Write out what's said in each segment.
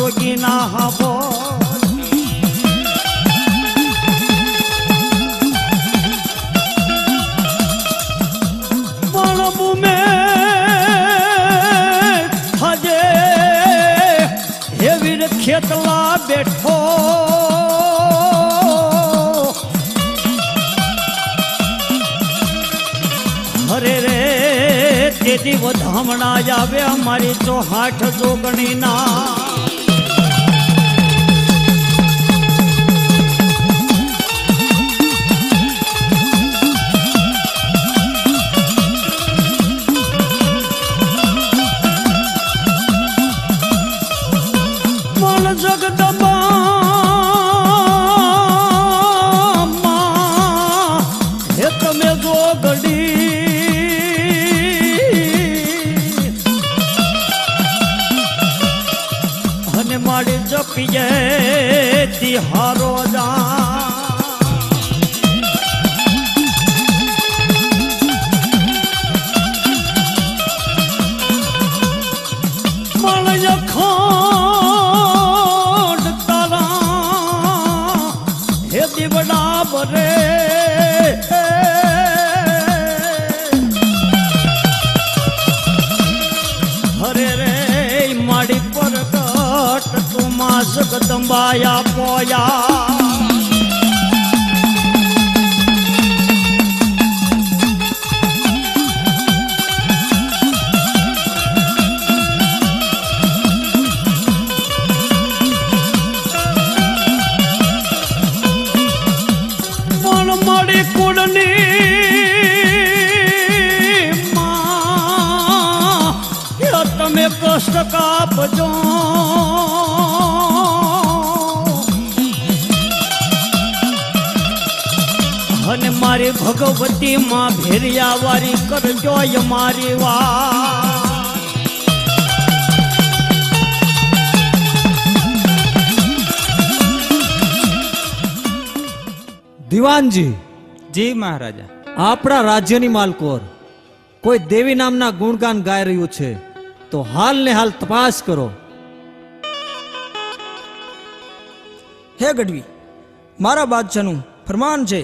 જોગી ના હાબો ખેતલા બેઠો હરે રે તેથી વધામણા આવે અમારી 64 જોગણી ના જપી જાય તિહારો મળય ખોડ તારા હે દીવડા બરે હરે રે માડી પર જગદંબાયા પોયા પણ મળી કુળની માં તમે કષ્ટ કાપજો અને મારી ભગવતી માં ભેરિયા વારી કરજો મારી વાત દીવાનજી જી મહારાજા આપણા રાજ્યની માલકોર કોઈ દેવી નામના ગુણગાન ગાઈ રહ્યું છે તો હાલ ને હાલ તપાસ કરો. હે ગઢવી, મારા બાદશાહનું ફરમાન છે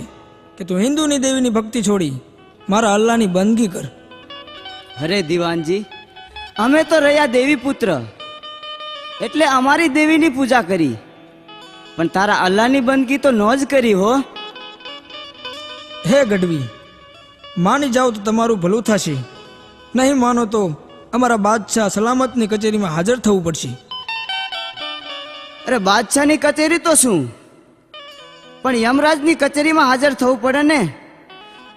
કે તું હિન્દુની દેવીની ભક્તિ છોડી મારા અલ્લાહની બંદગી કર. અરે દીવાનજી, અમે તો રહ્યા દેવી પુત્ર એટલે અમારી દેવીની પૂજા કરી, પણ તારા અલ્લાહની બંદગી તો ન જ કરી હો. હે ગઢવી, માની જાઓ તો તમારું ભલું થશે, નહીં માનો તો અમારા બાદશાહ સલામતની કચેરીમાં હાજર થવું પડશે. અરે બાદશાહની કચેરી તો શું, પણ યમરાજની કચેરીમાં હાજર થવું પડે ને,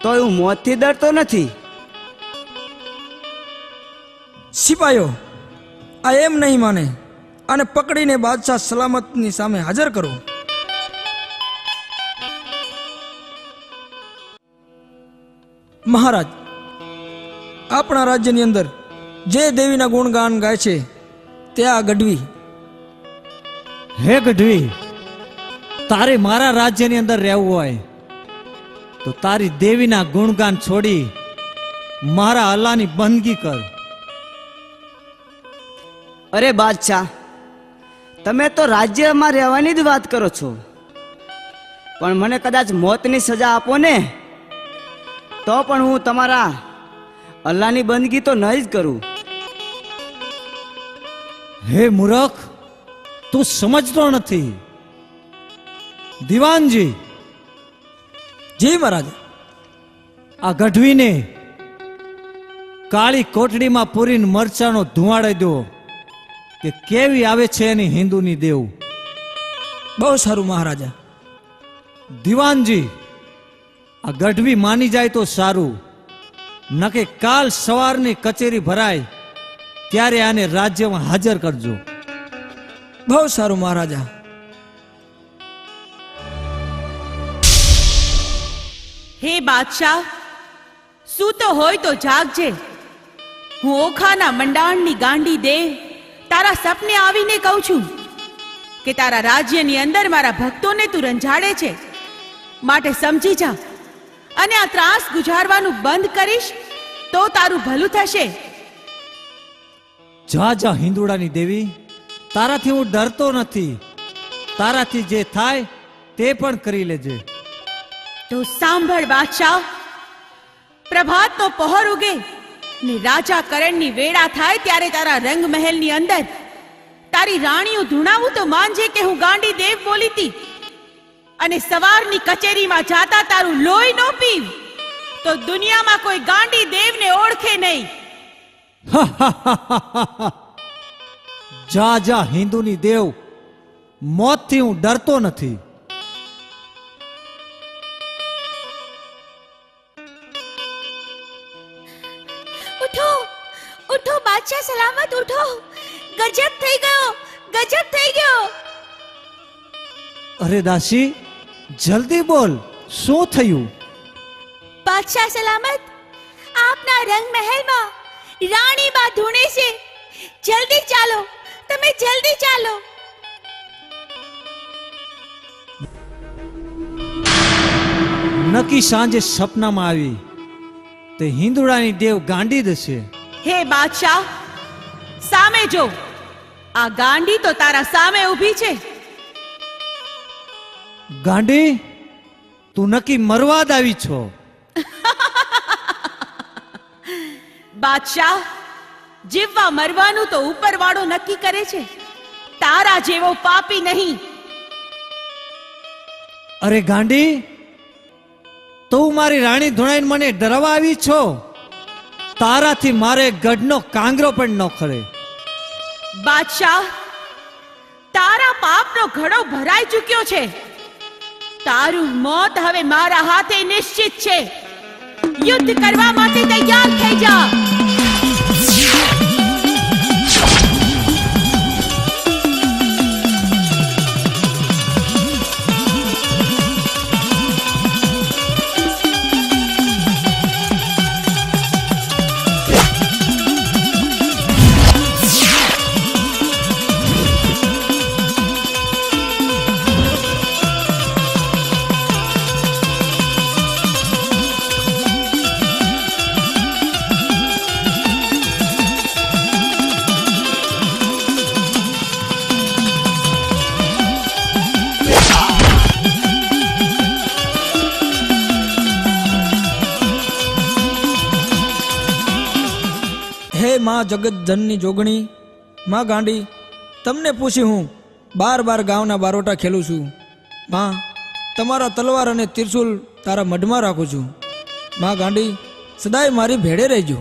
તો હું મોતથી ડરતો નથી. સિપાહીઓ, આ એમ નહીં માને, અને પકડીને બાદશાહ સલામતની સામે હાજર કરો. મહારાજ, આપણા રાજ્યની અંદર જે દેવીના ગુણગાન ગાય છે તે આ ગઢવી. હે ગઢવી, તારે મારા રાજ્યની અંદર રહેવું હોય તો તારી દેવીના ગુણગાન છોડી મારા અલ્લાહની બંદગી કર. અરે બાદશાહ, તમે તો રાજ્યમાં રહેવાની જ વાત કરો છો, પણ મને કદાચ મોતની સજા આપો ને, તો પણ હું તમારા અલ્લાહની બંદગી તો નહીં જ કરું. હે મૂર્ખ, તું સમજતો નથી. દીવાનજી. જી મહારાજ. આ ગઢવીને કાળી કોટડીમાં પૂરીને મરચાનો ધુવાડે દો કે કેવી આવે છે એની હિન્દુની દેવ. બહુ સારું મહારાજા. દીવાનજી, આ ગઢવી માની જાય તો સારું, નકે કાલ સવારની કચેરી ભરાય ત્યારે આને રાજ્યમાં હાજર કરજો. બહુ સારું મહારાજા. હે બાદશાહ, સૂતો હોય તો જાગજે. હું ઓખાના મંડાણની ગાંડી દેવ તારા સપને આવીને કહું છું કે તારા રાજ્યની અંદર મારા ભક્તોને તું રંજાડે છે, માટે સમજી જા અને આ ત્રાસ ગુજારવાનું બંધ કરીશ તો તારું ભલું થશે. જા જા હિંદુડાની દેવી, તારાથી હું ડરતો નથી. તારાથી જે થાય તે પણ કરી લેજે. તો સાંભળ બાદશાહ, પ્રભાતનો પહોર ઉગે ને રાજા કરણની વેળા થાય ત્યારે તારા રંગમહેલની અંદર તારી રાણીઓ ધૂણાવું તો માનજે કે હું ગાંડી દેવ બોલી તી. અને સવારની કચેરીમાં જાતા તારું લોહી નો પીવ તો દુનિયામાં કોઈ ગાંડી દેવને ઓળખે નહીં. જા જા હિન્દુની દેવ, મોતથી હું ડરતો નથી. ઉઠો ઉઠો બાદશાહ સલામત ઉઠો. ગજબ થઈ ગયો, ગજબ થઈ ગયો. અરે દાસી, જલ્દી બોલ, શું થયું? બાદશાહ સલામત, આપના રંગ મહેલમાં રાણી બા ધૂણે છે. જલ્દી ચાલો, તમે જલ્દી ચાલો. નક્કી સાંજે સપનામાં આવી તે હિંદુડાની દેવ ગાંડી દશે. હે બાદશાહ, સામે જો. આ ગાંડી તો તારા સામે ઊભી છે. ગાંડી, તું નક્કી મરવા જ આવી છો. બાદશાહ, જીવવા મરવાનું તો ઉપરવાળો નક્કી કરે છે, તારા જેવો પાપી નહીં. અરે ગાંડી, તું મારી રાણી ધૂણાઈને મને ડરાવવા આવી છો. તારાથી મારે ગઢનો કાંગરો પણ ન ખરે. બાદશાહ, તારા પાપનો ઘડો ભરાઈ ચૂક્યો છે. તારું મોત હવે મારા હાથે નિશ્ચિત છે. યુદ્ધ કરવા માટે તૈયાર થઈ જા. હે માં જગત જનની જોગણી, માં ગાંડી, તમને પૂછી હું બાર ગામના બારોટા ખેલું છું. માં, તમારા તલવાર અને ત્રિશુલ તારા મઢમાં રાખું છું. માં ગાંડી, સદાય મારી ભેડે રહેજો.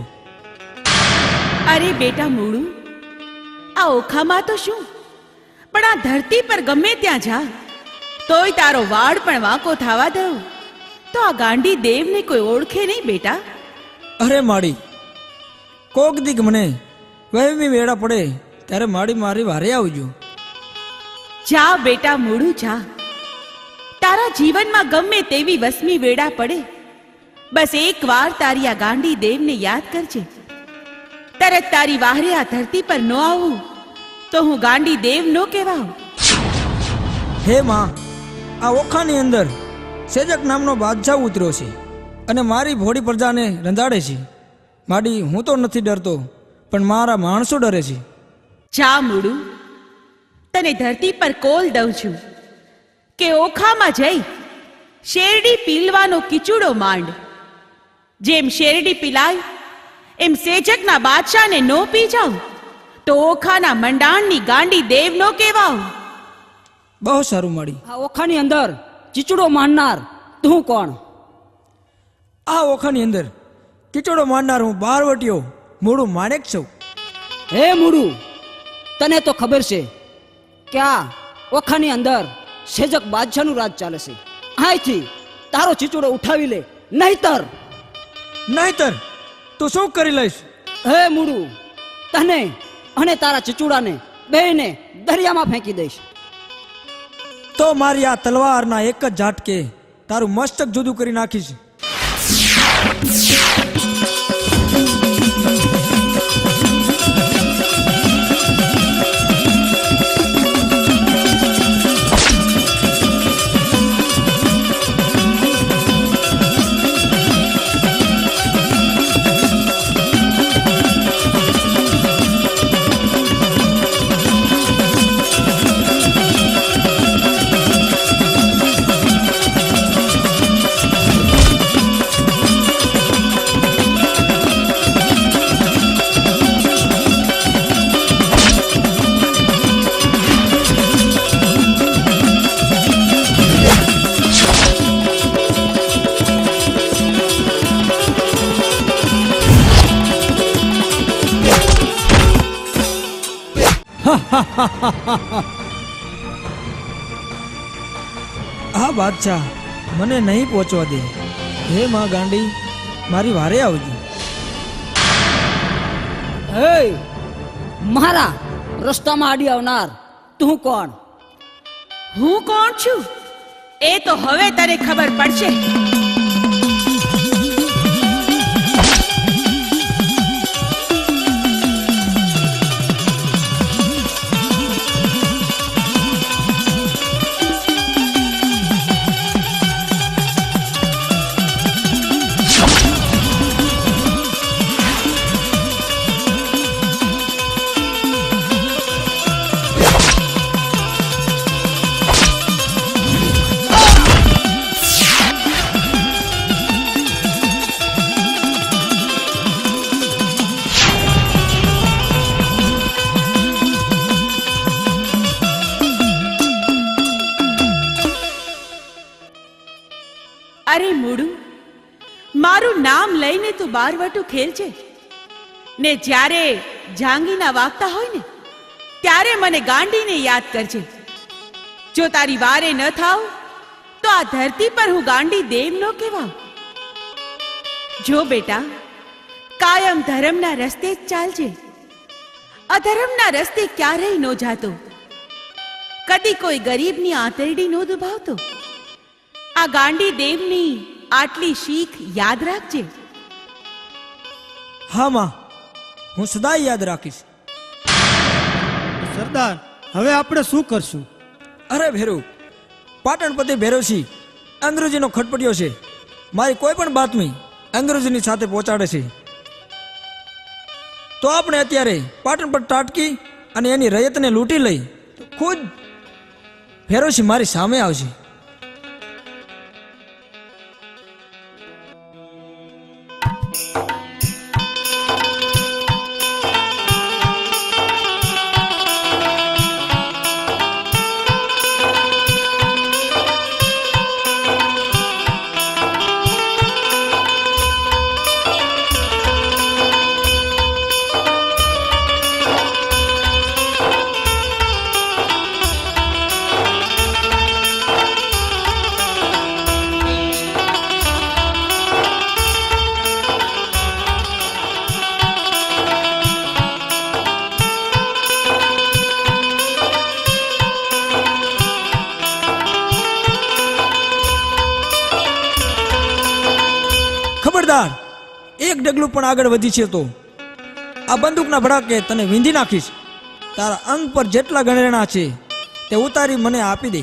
અરે બેટા મૂળું, આ ઓખામાં તો શું, પણ આ ધરતી પર ગમે ત્યાં જા તોય તારો વાળ પણ વાંકો થવા દઉં તો આ ગાંડી દેવને કોઈ ઓળખે નહીં બેટા. અરે માડી, કોક દીક મને વહેમી વેળા પડે ત્યારે મારી વારે આવજો. જા બેટા મૂળું જા. તારા જીવનમાં ગમે તેવી વસમી વેળા પડે, બસ એકવાર તારી આ ગાંડી દેવને યાદ કરજે. તરત તારી વાહરે આ ધરતી પર ન આવું તો હું ગાંડી દેવ નો કહેવાઉં. હે માં, આ ઓખાની અંદર સેજક નામનો બાદશાહ ઉતર્યો છે અને મારી ભોળી પ્રજાને રંધાડે છે. માડી, હું તો નથી ડરતો, પણ મારા માણસો ડરે છે. જા મૂળું, તને ધરતી પર કોલ દઉં છું કે ઓખામાં જઈ શેરડી પીલવાનો કિચુડો માંડ. જેમ શેરડી પીલાય એમ સેજકના બાદશાહને નો પી જાઉં તો ઓખાના મંડાણની ગાંડી દેવ નો કહેવાઉં. બહુ સારું માડી. આ ઓખાની અંદર ચીચડો મારનાર તું કોણ? આ ઓખાની અંદર કિચડો મારનાર હું બારવટીયો મૂળું માણેક છું. હે મૂળું, તને તો ખબર છે કે આ ઓખાની અંદર સેજક બાદશાહનું રાજ ચાલે છે. અહીંથી તારો ચીચડો ઉઠાવી લે, નહીતર તું શું કરી લઈશ? હે મૂળું, તને અને તારા ચીચુડાને બેને દરિયામાં ફેંકી દઈશ. તો મારી આ તલવારના એક જ ઝાટકે તારું મસ્તક જુદું કરી નાખીશ. હા બાદશાહ, મને નહીં પહોંચવા દે. હે માં ગાંડી, મારી વારે આવજો. હે મારા રસ્તામાં આડી આવનાર તું કોણ? હું કોણ છું એ તો હવે તને ખબર પડશે. અરે મૂડું, મારું નામ લઈને તું બારવટું ખેલજે ને જ્યારે જાંગીના વાગતા હોય ને ત્યારે મને ગાંડીને યાદ કરજે. જો તારી વારે ન થાવ તો આ ધરતી પર હું ગાંડી દેવ નો કહેવાઉં. જો બેટા, કાયમ ધર્મના રસ્તે જ ચાલજે. અધર્મના રસ્તે ક્યારેય ન જાતો. કદી કોઈ ગરીબની આંતરડી નો દુભાવતો. આ ગાંડી દેવની આટલી શીખ યાદ રાખજે. હા માં, હું સદાય યાદ રાખીશ. સરદાર, હવે આપણે શું કરશું? અરે ભેરુ, પાટણપતિ ભેરવસિંહ અંગ્રેજીનો ખટપટિયો છે. મારી કોઈ પણ બાતમી અંગ્રેજીની સાથે પહોંચાડે છે. તો આપણે અત્યારે પાટણ પર ટાટકી અને એની રયતને લૂંટી લઈ તો ખુદ ભેરવસિંહ મારી સામે આવશે. ખબરદાર, એક ડગલું પણ આગળ વધી છે તો આ બંદૂકના ભડાકે તને વીંધી નાખીશ. તારા અંગ પર જેટલા ગણેણા છે તે ઉતારી મને આપી દે.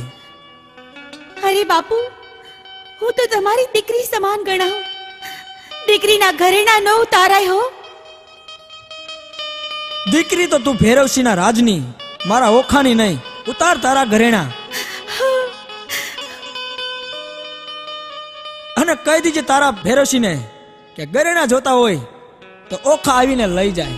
અરે બાપુ, હું તો તમારી દીકરી સમાન ગણાઉં. દીકરીના ઘરેણા ન ઉતારાય હો. દીકરી તો તું ભૈરવસિંહના રાજની, મારા ઓખાની નહીં. ઉતાર તારા ઘરેણા અને કહી દીજે તારા ભૈરવસિંહને કે ઘરેણા જોતા હોય તો ઓખા આવીને લઈ જાય.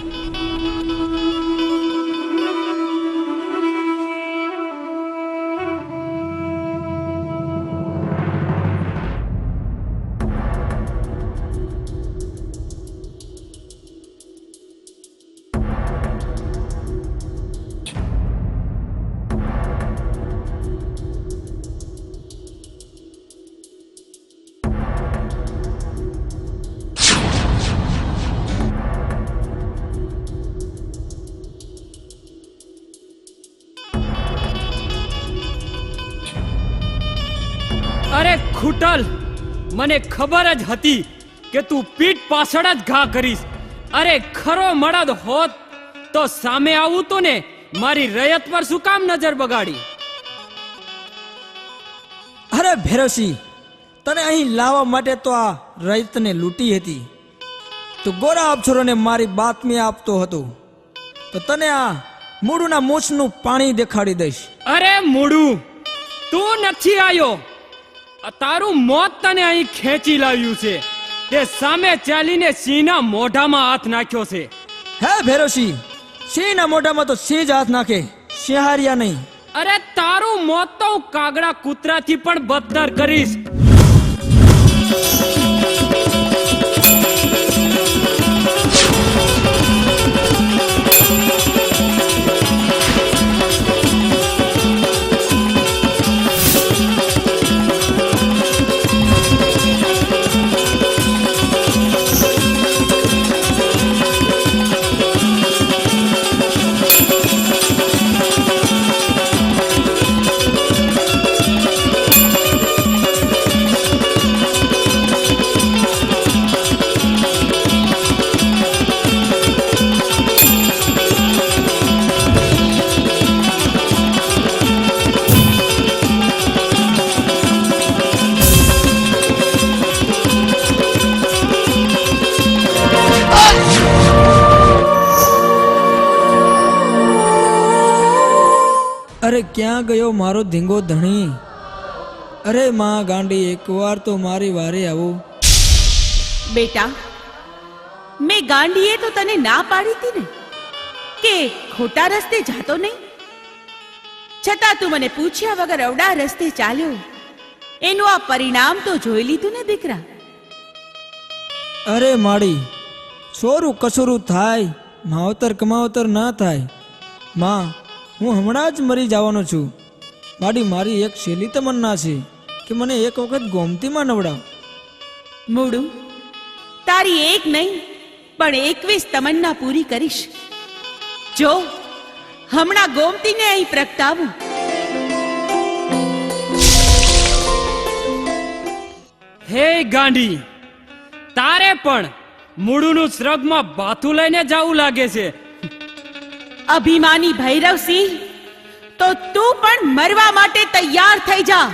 અરે ખૂટલ, મને ખબર જ હતી કે તું પીઠ પાછળ જ ઘા કરીશ. અરે ખરો મળદ હોત તો સામે આવું તો ને મારી રયત પર શું કામ નજર બગાડી? અરે ભૈરવસિંહ, તને અહીં લાવવા માટે તો આ રયતને લૂંટી હતી. તું ગોરા અપ્સરોને મારી બાતમી આપતો હતો તો તને આ મૂળના મૂછનું પાણી દેખાડી દઈશ. અરે મૂળું, તું નથી આવ્યો. તારું મોત તને અહીં ખેંચી લાવ્યું છે. તે સામે ચાલીને સિંહના મોઢામાં હાથ નાખ્યો છે. હે ભૈરવસિંહ, સિંહના મોઢામાં તો સિંહ જ હાથ નાખે, સિંહારિયા નહીં. અરે તારું મોત તો હું કાગડા કૂતરાથી પણ બદતર કરીશ. ક્યાં ગયો મારો ધીંગો ધણી? અરે માં ગાંડી, એકવાર તો મારી વારે આવો. બેટા, મેં ગાંડીએ તો તને ના પાડી હતી ને કે ખોટા રસ્તે જાતો નહીં. છતાં તું મને પૂછ્યા વગર અવડા રસ્તે ચાલ્યો. એનું આ પરિણામ તો જોઈ લીધું ને દીકરા. અરે માડી, સોરું કસુરું થાય, માવતર કમાવતર ના થાય. માં, હું હમણાં જ મરી જવાનો છું. માડી, મારી એક છેલ્લી તમન્ના છે કે મને એક વખત ગોમતીમાં નવડાવ. મૂડું, તારી એક નહીં પણ 21 તમન્ના પૂરી કરીશ. જો હમણાં ગોમતીને અહીં પ્રગટાવું. હે ગાંડી, તારે પણ મૂળુનું શ્રગમાં બાથું લઈને જાવું લાગે છે. અભિમાની ભૈરવસિંહ, તો તું પણ મરવા માટે તૈયાર થઈ જા.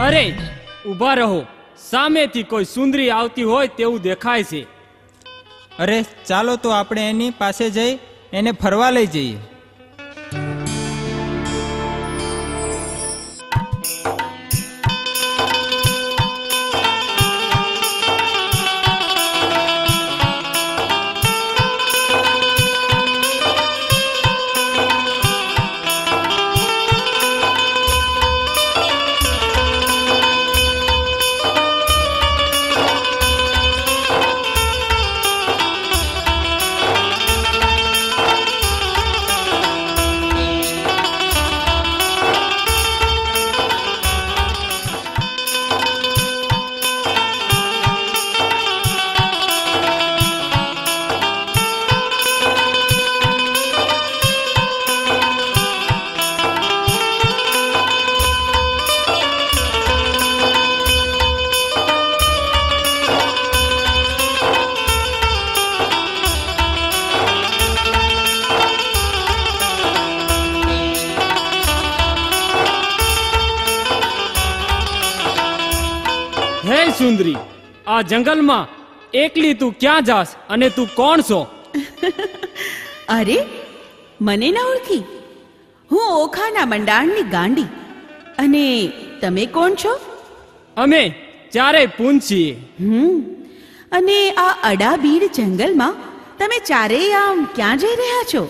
અરે ઊભા રહો, સામેથી કોઈ સુંદરી આવતી હોય તેવું દેખાય છે. અરે ચાલો તો આપણે એની પાસે જઈ એને ફરવા લઈ જઈએ. હે સુંદરી, આ જંગલમાં એકલી તું ક્યાં જાસ અને તું કોણ છો? અરે, મને ના ઓળખી? હું ઓખાના મંડાણની ગાંડી. અને તમે કોણ છો? અમે ચારેય પૂન છીએ. અને આ અડાબીડ જંગલમાં તમે ચારેય આમ ક્યાં જઈ રહ્યા છો?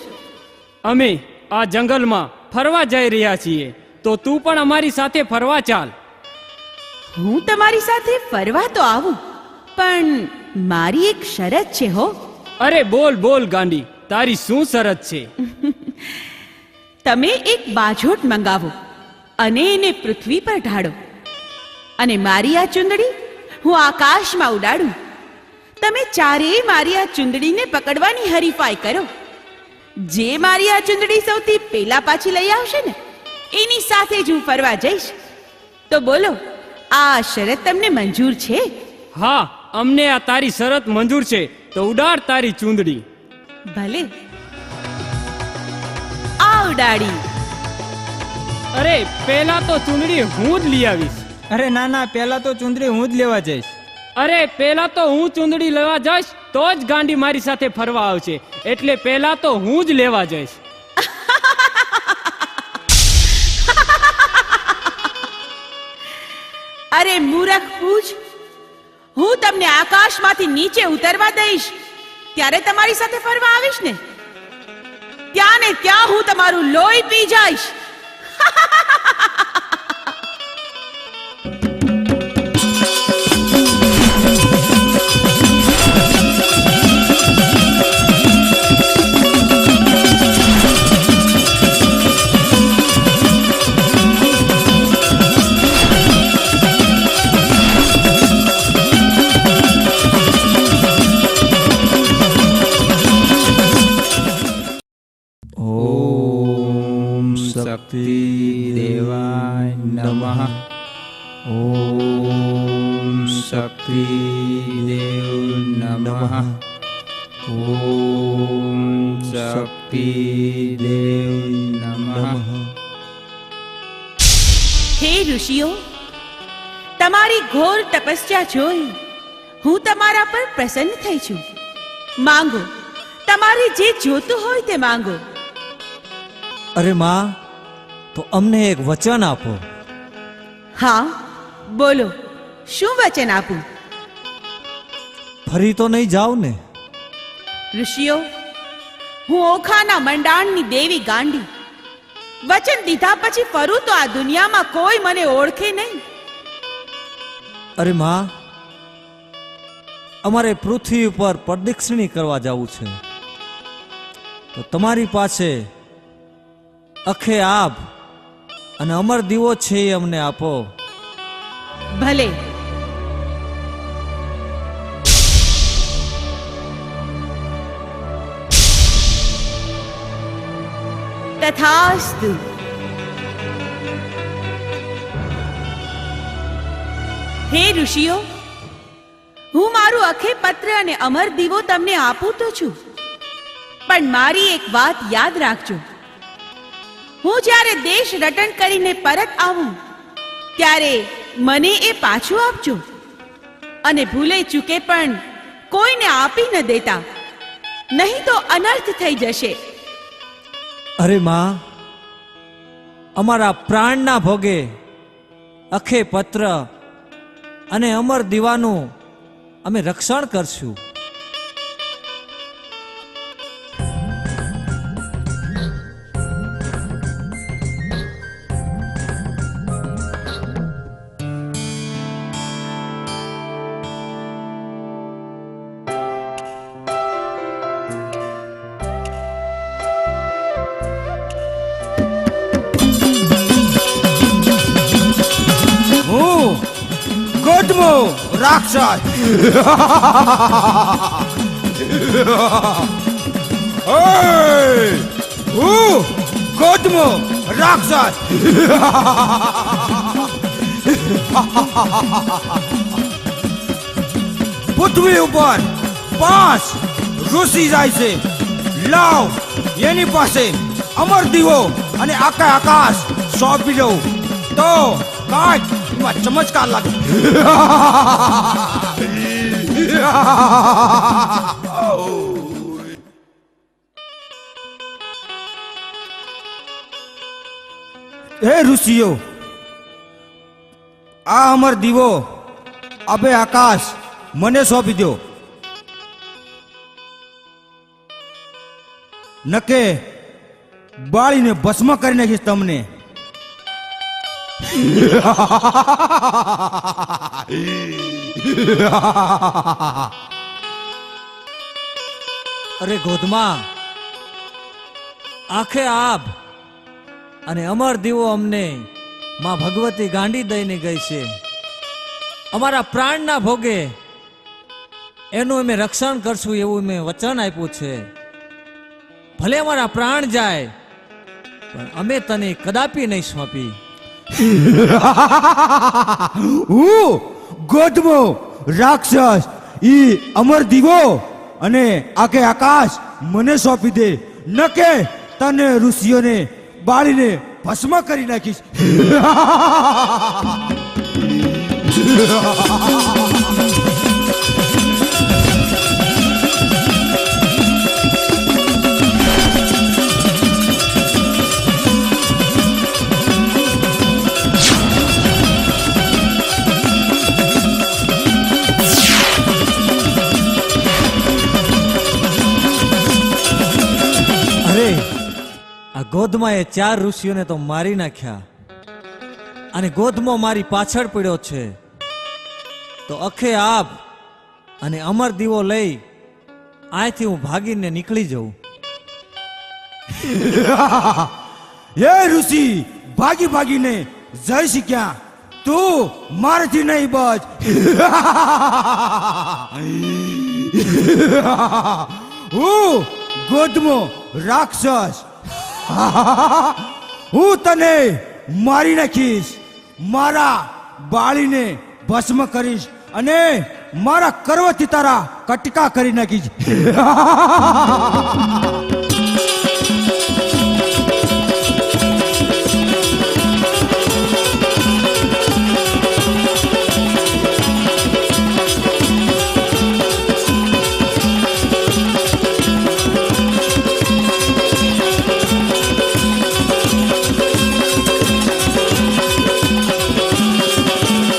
અમે આ જંગલમાં ફરવા જઈ રહ્યા છીએ, તો તું પણ અમારી સાથે ફરવા ચાલ. હું તમારી સાથે ફરવા તો આવું, પણ મારી એક શરત છે હો. અરે બોલ બોલ ગાંડી, તારી શું શરત છે? તમે એક બાજોટ મંગાવો અને એને પૃથ્વી પર ઢાળો, અને મારી આ ચુંદડી હું આકાશમાં ઉડાડું. તમે ચારેય મારી આ ચુંદડીને પકડવાની હરીફાઈ કરો. જે મારી આ ચુંદડી સૌથી પહેલા પાછી લઈ આવશે ને, એની સાથે જ હું ફરવા જઈશ. તો બોલો, આ શરત તમને મંજૂર છે? હા, અમને આ તારી શરત મંજૂર છે, તો ઉડાડ તારી ચૂંદડી. ભલે, આ ઉડાડી. અરે પેલા તો ચૂંદડી હું જ લઈ આવીશ. અરે ના ના, પહેલા તો ચુંદડી હું જ લેવા જઈશ. અરે પેલા તો હું ચૂંદડી લેવા જઈશ તો જ ગાંડી મારી સાથે ફરવા આવશે, એટલે પેલા તો હું જ લેવા જઈશ. અરે મૂરખ પૂછ, હું તમને આકાશમાંથી નીચે ઉતરવા દઈશ ત્યારે તમારી સાથે ફરવા આવીશ ને? ત્યાં ને ત્યાં હું તમારું લોહી પી જઈશ. નમઃ. ઓમ શક્તિ દેવ નમઃ. હે ઋષિઓ, તમારી ઘોર તપસ્યા જોઈ હું તમારા પર પ્રસન્ન થઈ છું. માંગો, તમારે જે જોતું હોય તે માંગો. અરે માં, તો અમને એક વચન આપો. હા, બોલો, શું વચન આપું? ફરી તો નહીં જાવ ને? ઋષિઓ, હું ઓખાના મંડાણની દેવી ગાંડી. વચન દીધા પછી ફરું તો આ દુનિયામાં કોઈ મને ઓળખે નહીં. અરે માં, અમારે પૃથ્વી ઉપર પ્રદક્ષિણી કરવા જવું છે, તો તમારી પાસે અખે આબ અને અમર દીવો છે એ અમને આપો. ભલે. તથાસ્તુ. હે ઋષિઓ, હું મારું અખે પત્ર અને અમર દીવો તમને આપું તો છું, પણ મારી એક વાત યાદ રાખજો. હું જ્યારે દેશ રટણ કરીને પરત આવું ત્યારે મને એ પાછું આપજો, અને ભૂલે ચૂકે પણ કોઈને આપી ન દેતા, નહીં તો અનર્થ થઈ જશે. અરે માં, અમારા પ્રાણના ભોગે અખે પત્ર અને અમર દીવાનું અમે રક્ષણ કરશું. ગોદમો રાક્ષસ ગોદમો રાક્ષસ પૃથ્વી ઉપર 5 ઋષિ જાય છે. લાવ એની પાસે અમર દીવો અને આખા આકાશ સોંપી દઉં તો કાંઈક એમાં ચમત્કાર લાગે. હે ઋષિઓ, આ અમર દીવો અબે આકાશ મને સોંપી દો, નકે બાળીને ભસ્મ કરી નાખીશ તમને. અરે ગોધમા, આખે આબ અને અમર દીવો અમને માં ભગવતી ગાંડી દઈને ગઈ છે. અમારા પ્રાણના ભોગે એનું અમે રક્ષણ કરશું એવું મેં વચન આપ્યું છે. ભલે અમારા પ્રાણ જાય પણ અમે તને કદાપી નહીં સોંપી. હું ગોધમો રાક્ષસ ઈ અમર દીવો અને આખે આકાશ મને સોંપી દે, નકે તને ઋષિઓને બાળીને ભસ્મ કરી નાખીશ. આ ગોધમાએ 4 ઋષિઓને તો મારી નાખ્યા, અને ગોધમો મારી પાછળ પડ્યો છે. તો અખે આબ અને અમર દીવો લઈ અહીંથી હું ભાગીને નીકળી જાઉં. હે ઋષિ, ભાગી ભાગીને જઈ શક્યા, તું મારાથી નહીં બચ. હું ગોધમો રાક્ષસ, હું તને મારી નાખીશ, મારા બાળીને ભસ્મ કરીશ અને મારા કરવથી તારા કટકા કરી નાખીશ.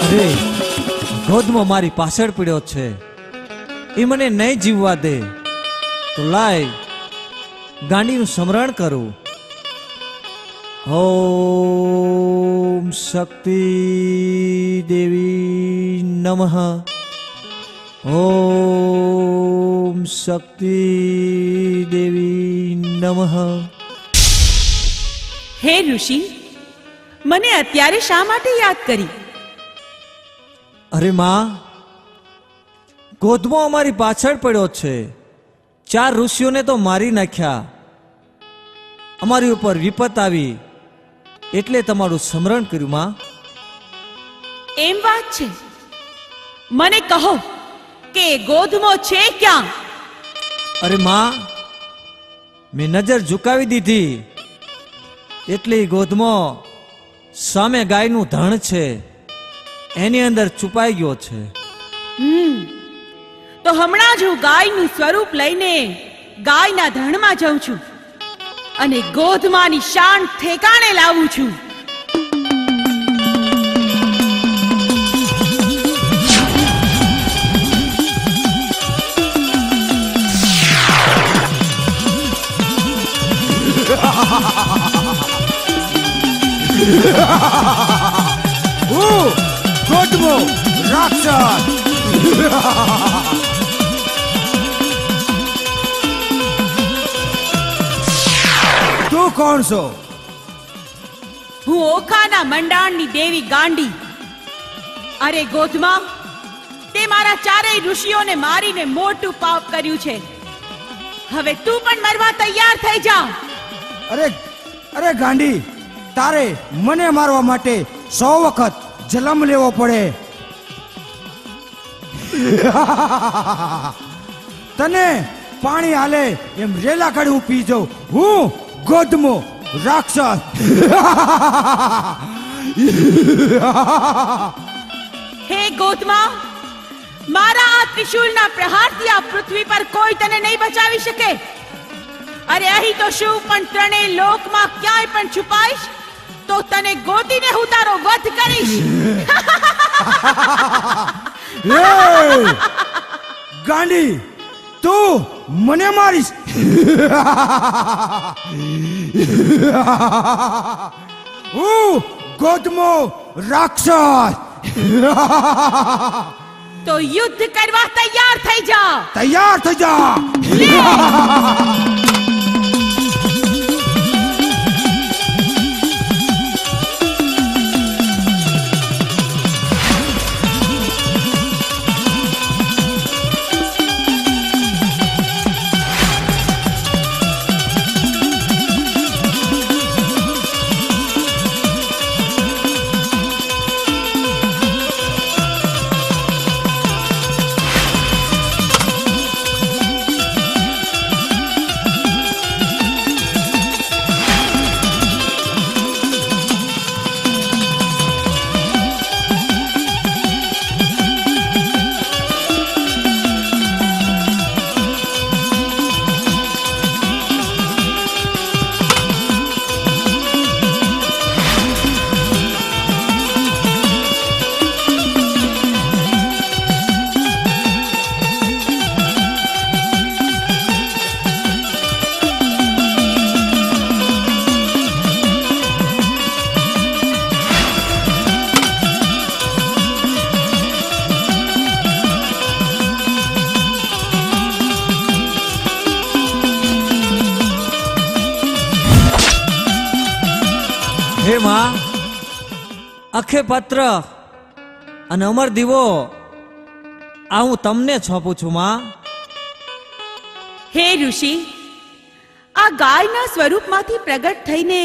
અરે ગોદમો મારી પાછળ પડ્યો છે, એ મને નહીં જીવવા દે. તો લાય ગાંડીનું સ્મરણ કરું. ઓમ શક્તિ દેવી નમઃ. ઓમ શક્તિ દેવી નમઃ. હે ઋષિ, મને અત્યારે શા માટે યાદ કરી? અરે માં, ગોધમો અમારી પાછળ પડ્યો છે. 4 ઋષિઓને તો મારી નાખ્યા. અમારી ઉપર વિપત આવી એટલે તમારું સ્મરણ કર્યું માં. એમ વાત છે? મને કહો કે ગોધમો છે ક્યાં? અરે માં, મેં નજર ઝુકાવી દીધી એટલે ઈ ગોધમો સામે ગાયનું ધણ છે એની અંદર છુપાઈ ગયો છે. તો હમણાં જ હું ગાયનું સ્વરૂપ લઈને ગાયના ધણમાં જાઉં છું અને ગોધમાની શાન ઠેકાણે લાવું છું. ગોધમો રાક્ષસ. તું કોણ છો? હું ઓખાના મંડાણની દેવી ગાંડી. અરે ગોધમા, તે મારા 4 ઋષિઓને મારીને મોટું પાપ કર્યું છે. હવે તું પણ મરવા તૈયાર થઈ જા. અરે ગાંડી, તારે મને મારવા માટે 100 વખત જન્મ લેવો પડે. તને પાણી હાલે એમ રેલા કાઢી હું પી જાઉં. હું ગોધમો રાક્ષસ. હે ગોધમા, મારા આ ત્રિશૂલના પ્રહારથી આ પૃથ્વી પર કોઈ તને નહીં બચાવી શકે. અરે અહીં તો શું, પણ 3 લોકમાં ક્યાંય પણ છુપાઈશ તો તને ગોતીને હું તારો વધ કરીશ. ગાંડી, તું મને મારીશ? હું ગોધમો રાક્ષસ. તો યુદ્ધ કરવા તૈયાર થઈ જા. તૈયાર થઈ જા. હે માં, અખે પત્ર અને અમર દીવો આ હું તમને સોંપું છું માં. હે ઋષિ, આ ગાયના સ્વરૂપમાંથી પ્રગટ થઈને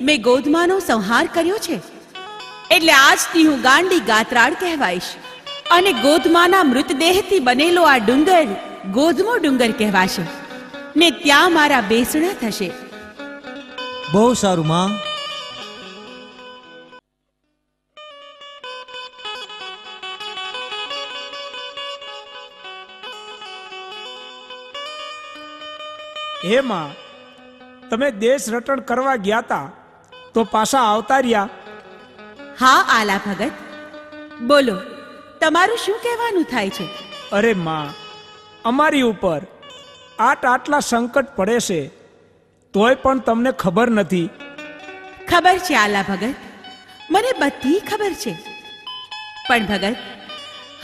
મેં ગોધમાનો સંહાર કર્યો છે, એટલે આજથી હું ગાંડી ગાત્રાળ કહેવાઈશ. અને ગોધમાના મૃતદેહથી બનેલો આ ડુંગર ગોધમો ડુંગર કહેવાશે ને ત્યાં મારા બેસણા થશે. બહુ સારું માં. હે માં, તમે દેશ રટણ કરવા ગયા તા તો પાછા આવતા રહ્યા. હા આલા ભગત, બોલો તમારું શું કહેવાનું થાય છે? અરે માં, અમારી ઉપર આટલા સંકટ પડે છે તોય પણ તમને ખબર નથી. ખબર છે આલા ભગત, મને બધી ખબર છે. પણ ભગત,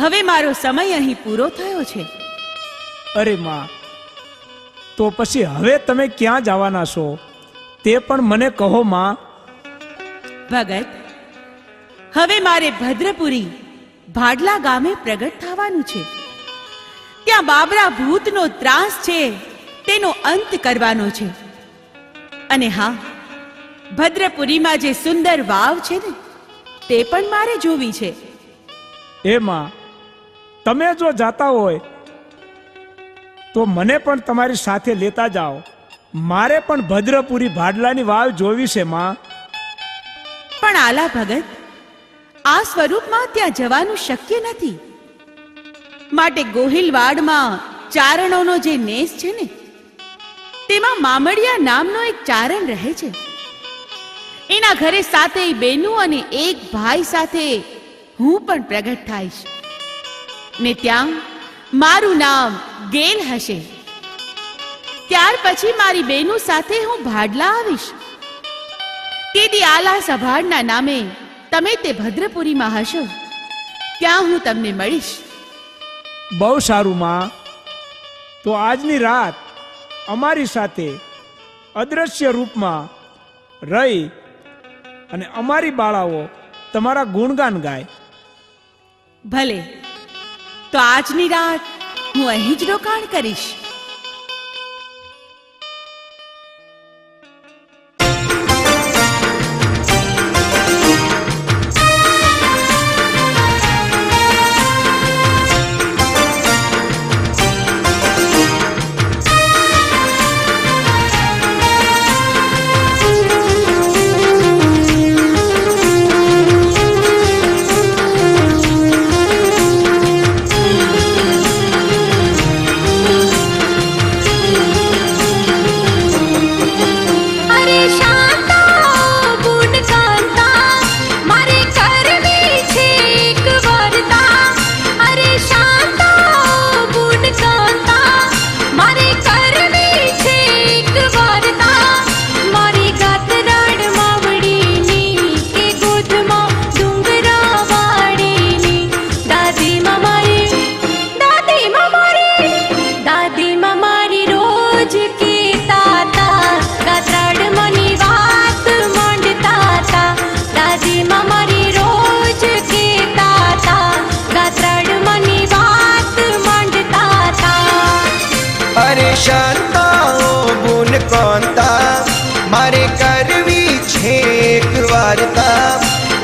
હવે મારો સમય અહીં પૂરો થયો છે. અરે માં, તો પછી હવે તમે ક્યાં જવાના છો તે પણ મને કહો માં. ભગત, હવે મારે ભદ્રપુરી ભાડલા ગામે પ્રગટ થવાનું છે. ત્યાં બાબરા ભૂતનો ત્રાસ છે તેનો અંત કરવાનો છે. અને હા, ભદ્રપુરીમાં જે સુંદર વાવ છે ને તે પણ મારે જોવી છે. એ માં, તમે જો જાતા હોય તો મને પણ તમારી સાથે લેતા જાઓ. મારે પણ ભદ્રપુરી ભાડલાની વાવ જોવી છે માં. પણ આલા ભગત, આ સ્વરૂપમાં ત્યાં જવાનું શક્ય નથી. માટે ગોહિલવાડમાં ચારણોનો જે નેસ છે ને તેમાં મામડિયા નામનો એક ચારણ રહે છે. એના ઘરે સાથે બેનું અને એક ભાઈ સાથે હું પણ પ્રગટ થઈશ ને ત્યાં મારું નામ ગેલ હશે. ત્યાર પછી મારી બેનું સાથે હું ભાડલા આવીશ. તેથી આલા સભાડના નામે તમે તે ભદ્રપુરીમાં હશો ત્યાં હું તમને મળીશ. બહુ સારું માં. તો આજની રાત અમારી સાથે અદ્રશ્ય રૂપમાં રહી અને અમારી બાળાઓ તમારા ગુણગાન ગાય. ભલે, તો આજની રાત હું અહીં જ રોકાણ કરીશ.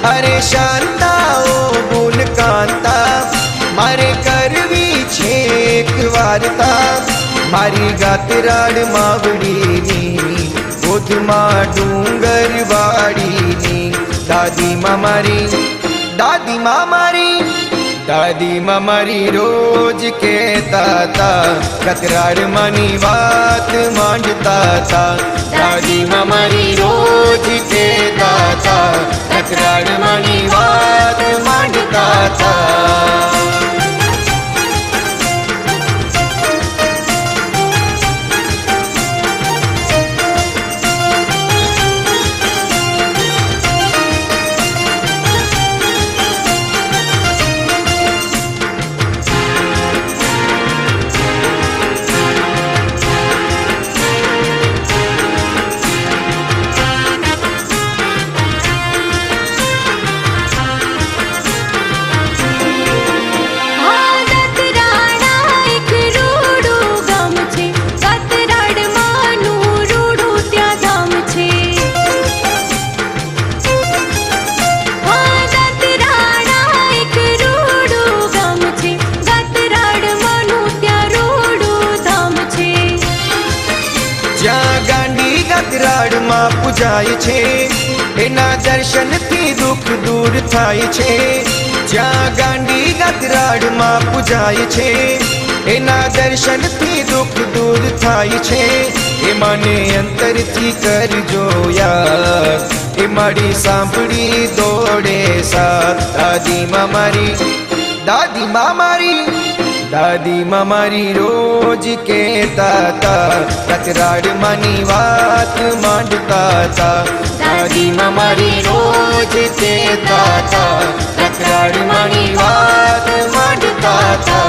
અરે શાંતાઓ બોલ કાંતા, મારે કરવી છે એક વાર્તા. મારી ગાતરાડ માવડીની ગોધમાં ડુંગર વાડીની દાદીમાં મારી, દાદીમાં મારી, દાદીમાં મારી રોજ કહેતા તા કતરાડ માની વાત માંડતા તા. દાદીમાં મારી રોજ કહેતા તા કતરાડ માની વાત માંડતા તા. જાય છે, એના દર્શનથી દુઃખ દૂર થાય છે. જ્યાં ગાંડી ગતરાડમાં પૂજાય છે, એના દર્શનથી દુઃખ દૂર થાય છે. એ મને અંતરથી કરજો યાદ, એ મારી સાંભળી દોડે સાથ. દાદીમાં મારી, દાદીમાં મારી, દાદીમાં મારી રોજ કહેતા તા, ગતરાડમાંની વાત માંડતા તા. દાદીમાં મારી રોજ કહેતા તા, ગતરાડમાંની વાત માંડતા તા.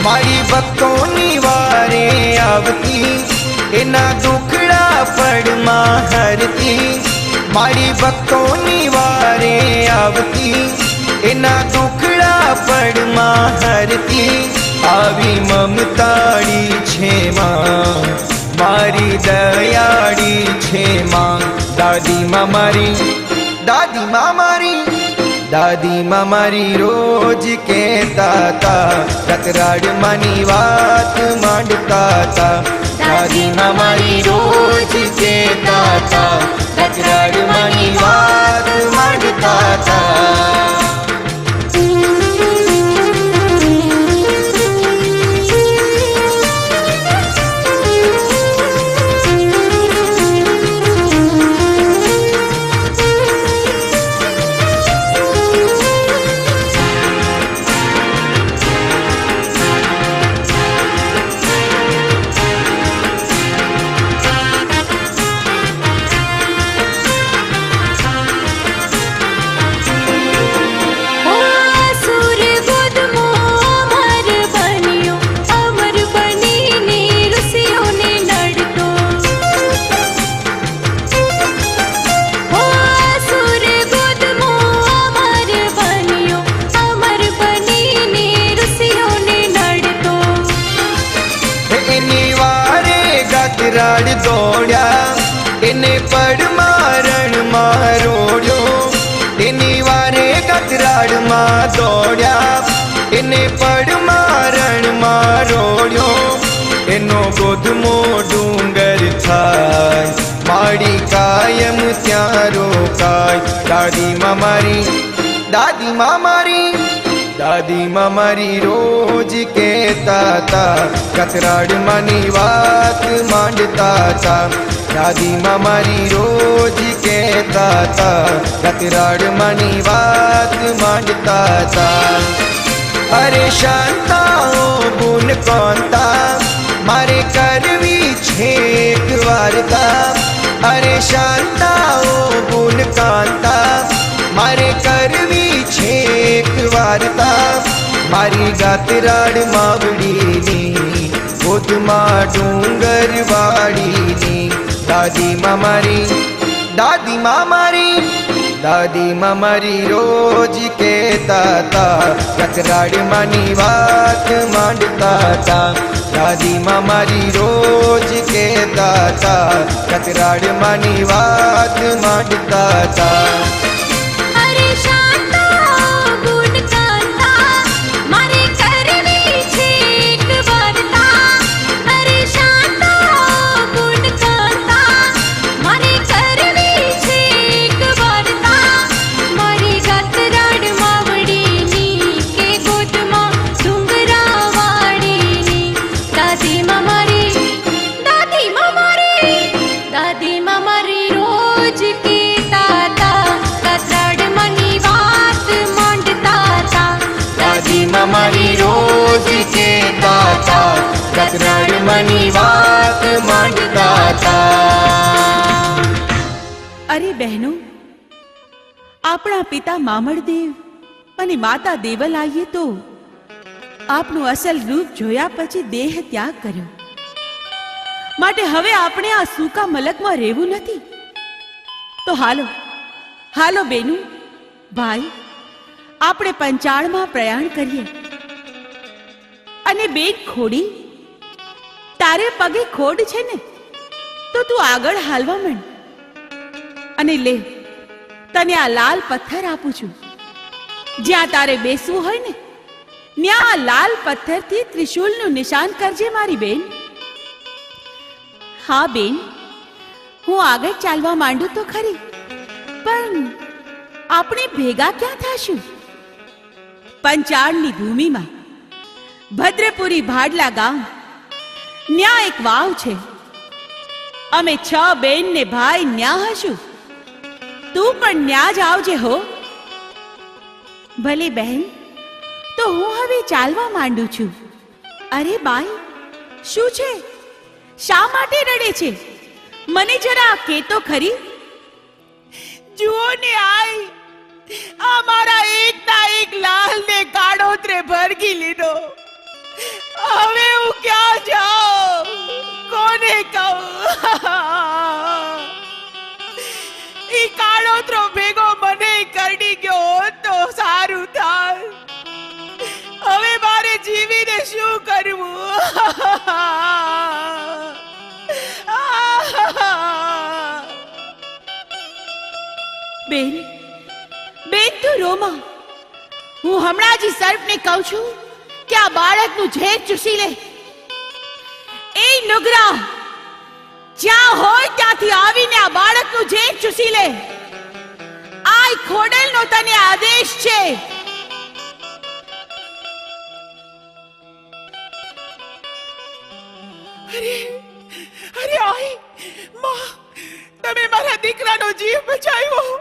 મારી ભક્તોની વારે આવતી, એના દુખડા પડમાં હરતી. મારી ભક્તોની વારે આવતી, એના દુખડા પડમાં હરતી. આવી મમતાળી છે માં, મારી દયાળી છે માં. દાદીમાં મારી, દાદીમાં મારી, દાદીમાં મારી રોજ કહેતા તા, ગતરાડમાંની વાત માંડતા તા. દાદીમાં મારી રોજ કહેતા તા, ગતરાડમાંની વાત માંડતા તા. ગતરાડ દોડ્યા, એને પડમાં રોડ્યો. એની વારે ગતરાડમાં દોડ્યા, એને પડમાં રોડ્યો. એનો ગોધમો ડુંગર થાય, મારી કાયમ ત્યાં રોકાય. દાદીમાં મારી, દાદીમાં મારી, દાદીમાં મારી રોજ કહેતા તા, ગતરાડમાંની વાત માંડતા તા. દાદીમાં મારી રોજ કહેતા તા, ગતરાડમાંની વાત માંડતા તા. અરે શાંતાઓ ગુણ કોંતા, મારે કરવી છે એક વાર્તા. અરે શાંતાઓ ગુણ કાંતા, મારે કરવી છે એક વાર્તા. મારી ગતરાડ માવડીની, ગોદમાં ડુંગર વાડીની. દાદીમાં મારી, દાદીમાં મારી, દાદીમાં મારી રોજ કહેતા તા, ગતરાડમાંની વાત માંડતા તા. દાદીમાં મારી રોજ કહેતા તા, ગતરાડમાંની વાત માંડતા તા. દાદીમાં મારી રોજ કહેતા તા, માતા. અરે બહેનો, આપણા પિતા મામળદેવ અને માતા દેવલાઈએ તો આપનું અસલ રૂપ જોયા પછી દેહ ત્યાગ કર્યો. માટે હવે આપણે આ સૂકા મલકમાં રહેવું નથી. તો હાલો હાલો બેનું, ભાઈ, આપણે પંચાળમાં પ્રયાણ કરીએ. અને બેન ખોડી, તારે પગે ખોડ છે ને, તો તું આગળ હાલવા માંડ. અને લે, તને આ લાલ પથ્થર આપું છું. જ્યાં તારે બેસવું હોય ને, ત્યાં આ લાલ પથ્થરથી ત્રિશૂલનું નિશાન કરજે મારી બેન. હા બેન, હું આગળ ચાલવા માંડું તો ખરી, પણ આપણે ભેગા ક્યાં થાશું? પંચાળની ભૂમિમાં ભદ્રપુરી ભાડલા ગામ, ન્યા એક વાવ છે. અમે 6 બેન ને ભાઈ ન્યા હશું. તું પણ ન્યા જ આવજે હો. ભલે બહેન, તો હું હવે ચાલવા માંડું છું. અરે બાઈ, શું છે? શા માટે રડે છે? મને જરા કે તો ખરી. જુઓ ને આઈ, આ મારા એકના એક લાલ ને કાળોતરે ભરગી લીધો. હવે હું ક્યાં જાઉં? કોને કહું? ઈ કાળોતરો ભેગો મને કરડી ગયો હોત તો સારું થાય. હવે મારે જીવીને શું કરવું? બેન, બેન તું રોમા. હું હમણાં જ સર્પને કહું છું કે આ બાળકનું ઝેર ચૂસી લે. એ નુગરા, જ્યાં હોય ત્યાંથી આવીને આ બાળકનું ઝેર ચૂસી લે. આ ખોડલનો તને આદેશ છે. અરે અરે આઈ માં, તમે મારા દીકરાનો જીવ બચાવ્યો.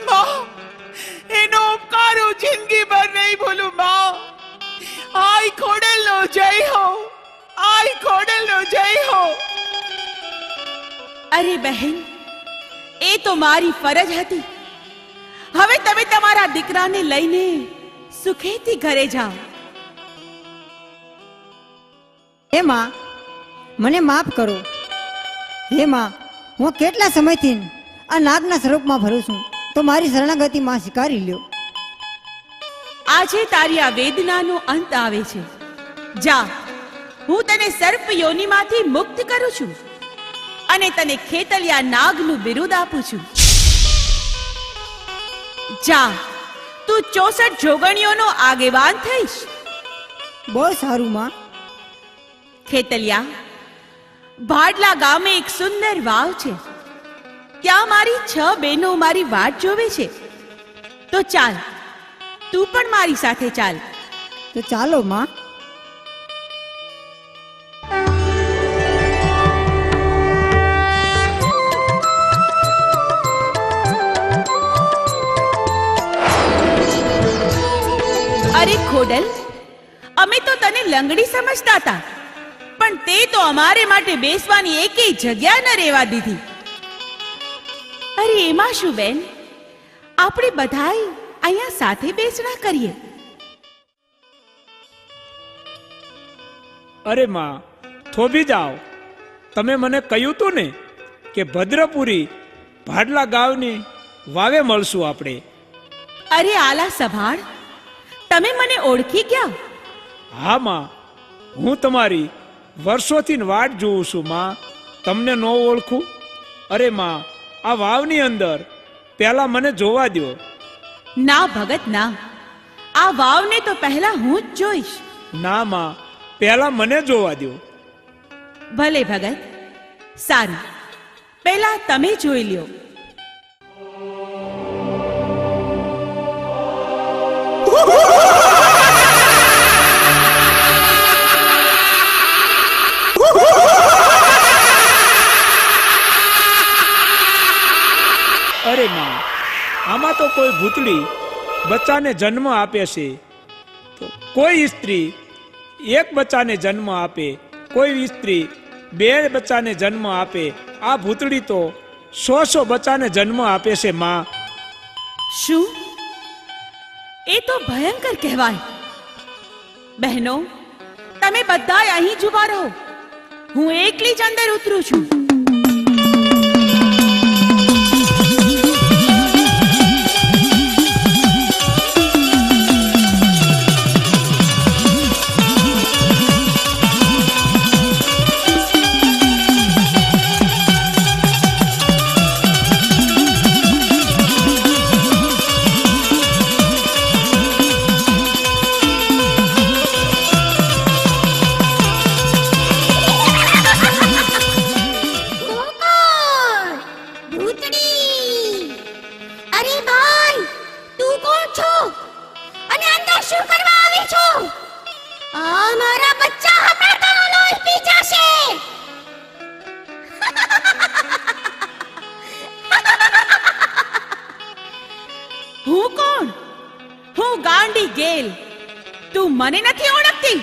માં, એનો ઉપકાર હું જિંદગીભર નહીં ભૂલું. માં, આઈ ખોડલનો જય હો, આઈ ખોડલનો જય હો. અરે બહેન, એ તો મારી ફરજ હતી. હવે તમે તમારા દીકરાને લઈને સુખેથી ઘરે જાઓ. હે માં, મને માફ કરો. હે માં, હું કેટલા સમયથી આ નાગના સ્વરૂપમાં ભરું છું, તો મારી શરણાગતિ માં સ્વીકારી લ્યો. આજે તારી આ વેદનાનો અંત આવે છે. જા, હું તને સર્પ યોનિમાંથી મુક્ત કરું છું અને તને ખેતલિયા નાગનું બિરુદ આપું છું. જા, તું 64 જોગણીઓનો આગેવાન થઈશ. બહુ સારું માં. ખેતલિયા, ભાડલા ગામે એક સુંદર વાવ છે. ત્યાં મારી 6 બહેનો મારી વાટ જોવે છે. તો ચાલ, તું પણ મારી સાથે ચાલ. તો ચાલો માં. અરે ખોડલ, અમે તો તને લંગડી સમજતા હતા, પણ તે તો અમારે માટે બેસવાની એકેય જગ્યા ન રહેવા દીધી. અરે એમાં શું બેન, આપણે બધાય અહીંયા સાથે બેસણા કરીએ. અરે માં, થોભી જાઓ. તમે મને કહ્યું તું ને કે ભદ્રપુરી ભાડલા ગામની વાવે મળશું આપણે. અરે આલા સભાળ, તમે મને ઓળખી ગયા? હા માં, હું તમારી વર્ષોથી વાટ જોઉં છું માં. તમને ન ઓળખું? અરે માં, આ વાવની અંદર પહેલા મને જોવા દો. ના ભગત ના, આ વાવને તો પહેલા હું જ જોઈશ. ના માં, પહેલા મને જોવા દો. ભલે ભગત, સારું, પહેલા તમે જોઈ લ્યો. અરે માં, આમાં તો કોઈ ભૂતળી બચ્ચાને જન્મ આપે છે, તો કોઈ સ્ત્રી એક બચ્ચાને જન્મ આપે, કોઈ સ્ત્રી બે બચ્ચાને જન્મ આપે, આ ભૂતળી તો 100 બચ્ચાને જન્મ આપે છે માં. શું? એ તો ભયંકર કહેવાય. બહેનો, તમે બધાય અહીં જ ઊભા રહો. હું એકલી જ અંદર ઉતરું છું. હું કોણ? હું ગાંડી ગેલ. તું મને નથી ઓળખતી?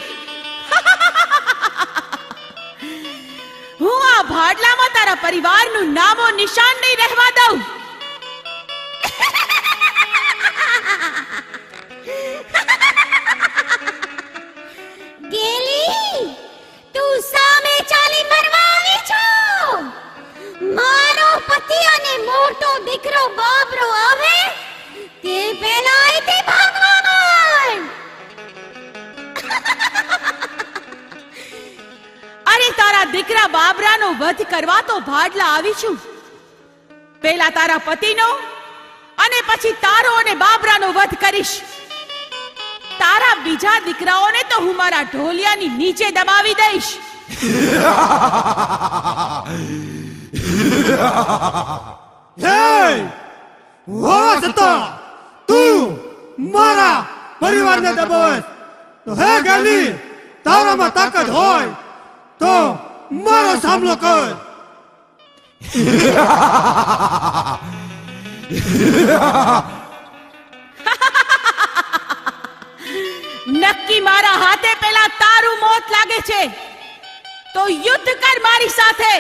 હું આ ભાડલામાં તારા પરિવારનું નામો નિશાન નહીં રહેવા દઉં. ગેલી, તું સામે ચાલી મરવા આવી છો? મારો પતિ અને મોટો દીકરો બાબરો આવે તે પહેલા અહીંથી ભાગવા માંડ. અરે તારા દીકરા બાબરાનો વધ કરવા તો ભાડલા આવી છું. પહેલા તારા પતિનો અને પછી તારો અને બાબરાનો વધ કરીશ. તારા બીજા દીકરાઓને તો હું મારા ઢોલિયાની નીચે દબાવી દઈશ. હોવા છતાં તું મારા પરિવારને દબાવે તો હે ગાલી, તારામાં તાકાત હોય તો મારો સામનો કર. નક્કી મારા હાથે પેલા તારું મોત લાગે છે તો યુદ્ધ કર મારી સાથે.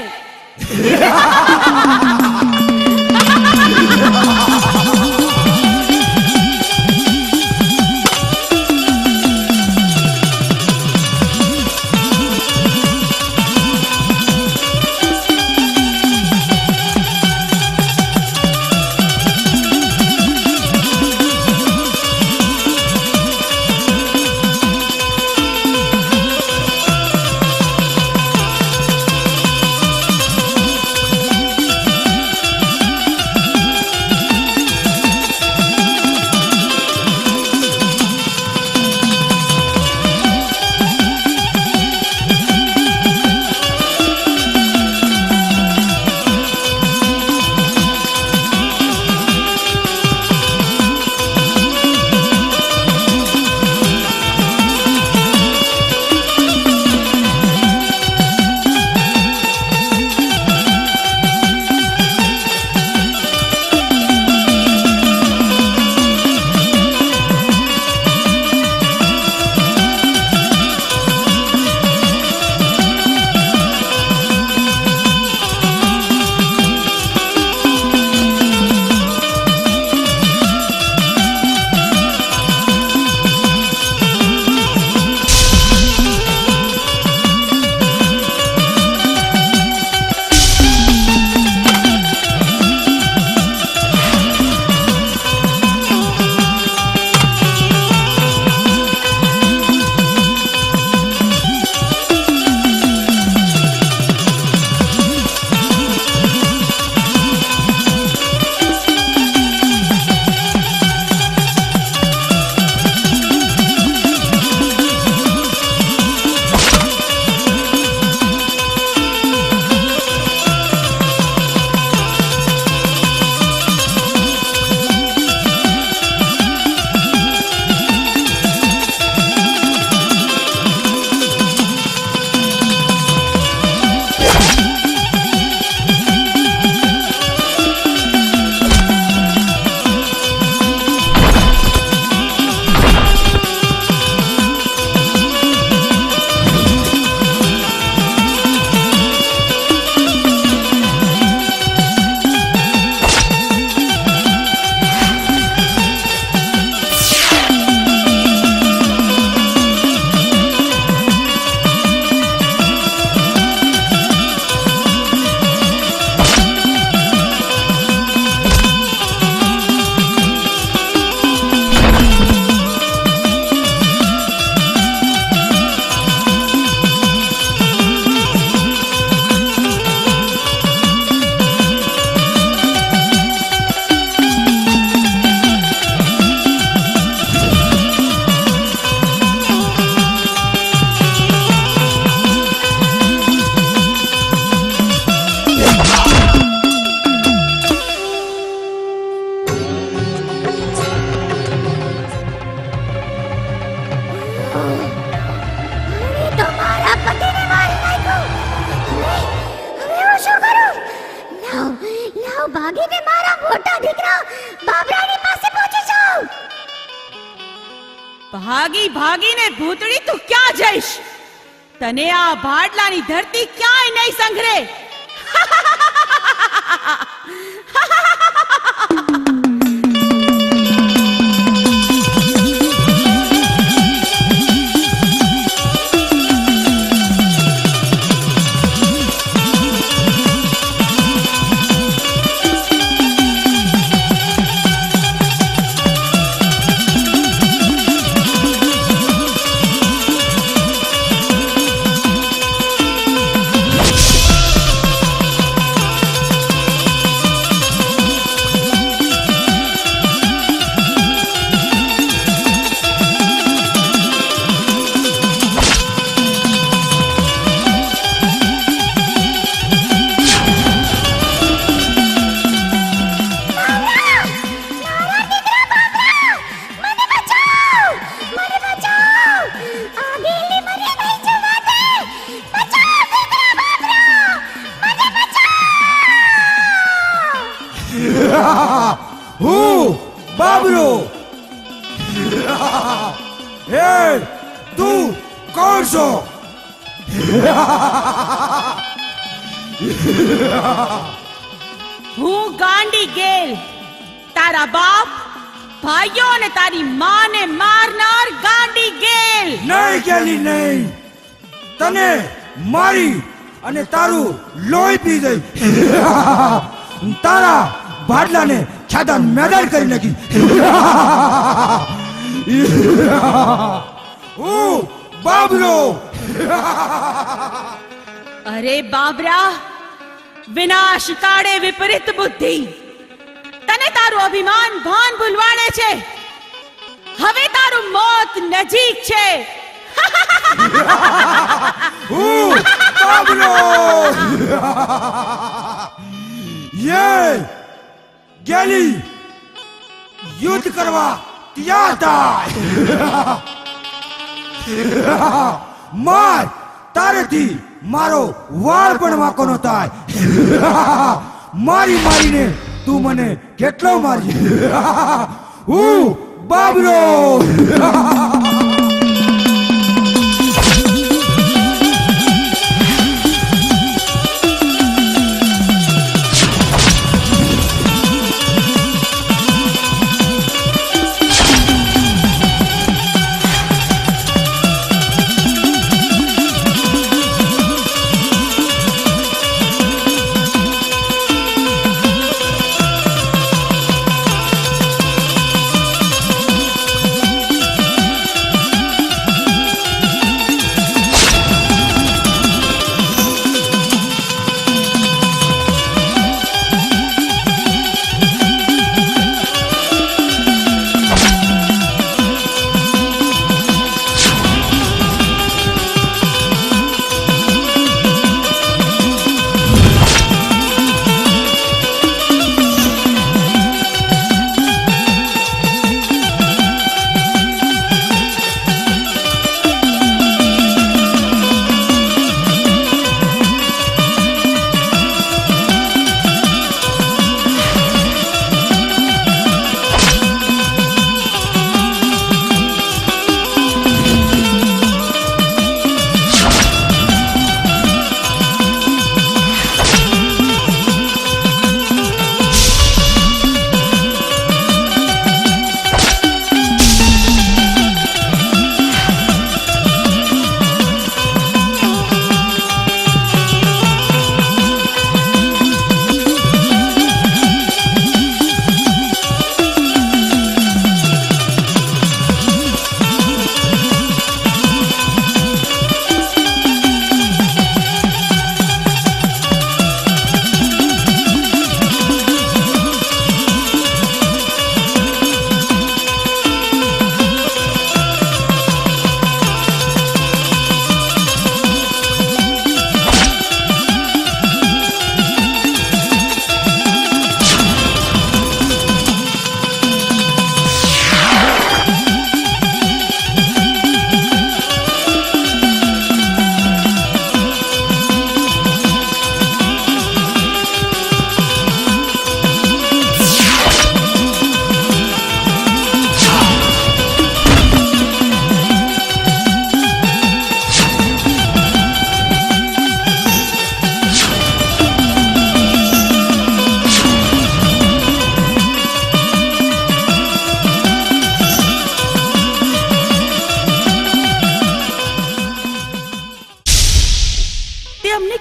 તો મારા પતિને મારી નાખ્યો. હવે હું શું કરું? લાવ ભાગીને મારા મોટા દીકરા બાબરાની પાસે પહોંચી જાઉં. ભાગીને ભૂતડી તું ક્યાં જઈશ? તને આ ભાડલાની ધરતી ક્યાંય નહીં સંઘરે. હું બાબરો. હે તું કોણ છો? હું ગાંડી ગેલ, તારા બાપ, ભાઈઓ અને તારી માને મારનાર ગાંડી ગેલ. નહીં ગેલી નહીં, તને મારી અને તારું લોહી પી ગઈ. તારા ભાડલાને છાદાન મેદાન કરી નાખી. હું બાબરો. અરે બાબરા, વિનાશ કાળે વિપરીત બુદ્ધિ. તને તારું અભિમાન ભાન ભૂલવાડે છે. હવે તારું મોત નજીક છે. હું બાબરો. યે ગેલી યુદ્ધ કરવા તૈયાર થાય. માર તારેથી મારો વાળ પણ વાંકો ન થાય. મારીને તું મને કેટલો મારી. હું બાબરો.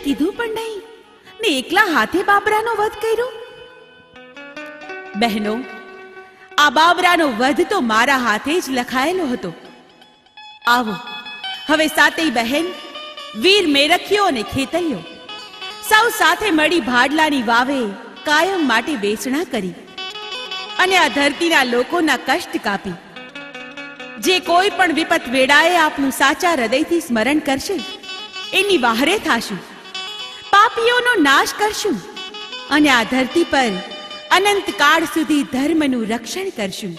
કીધું પણ નહીં ને એકલા હાથે બાબરાનો વધ કર્યો. બહેનો, આ બાબરાનો વધ તો મારા હાથે જ લખાયેલો હતો. આવો હવે સાતેય બહેન, વીર મેરખીઓ અને ખેતરીઓ સૌ સાથે મળી ભાડલાની વાવે કાયમ માટે બેસણા કરી અને આ ધરતીના લોકોના કષ્ટ કાપી. જે કોઈ પણ વિપત વેળાએ આપનું સાચા હૃદયથી સ્મરણ કરશે એની વહારે થાશું, પાપીઓનો નાશ કરશું અને આ ધરતી પર અનંત કાળ સુધી ધર્મનું રક્ષણ કરશું.